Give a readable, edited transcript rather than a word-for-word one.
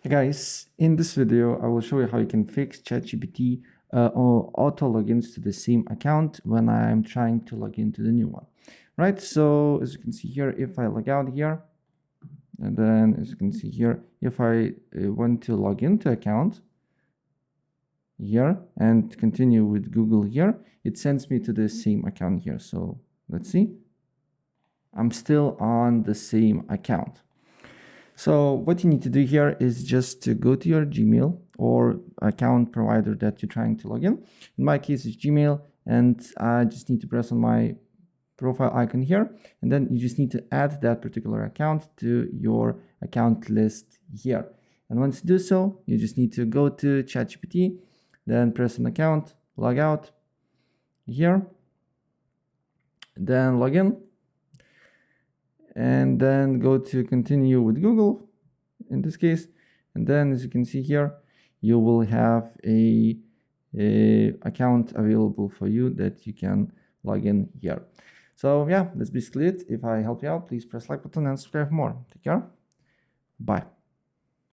Hey guys, in this video, I will show you how you can fix ChatGPT or auto logins to the same account when I'm trying to log into the new one. Right, so as you can see here, if I log out here, and then as you can see here, if I want to log into account here and continue with Google here, it sends me to the same account here. So let's see, I'm still on the same account. So what you need to do here is just to go to your Gmail or account provider that you're trying to log in. In my case, it's Gmail, and I just need to press on my profile icon here, and then you just need to add that particular account to your account list here. And once you do so, you just need to go to ChatGPT, then press on account, log out here, then log in, and then go to continue with Google in this case, and then as you can see here, you will have a account available for you that you can log in here. So yeah, that's basically it. If I helped you out, please press like button and subscribe for more. Take care. Bye.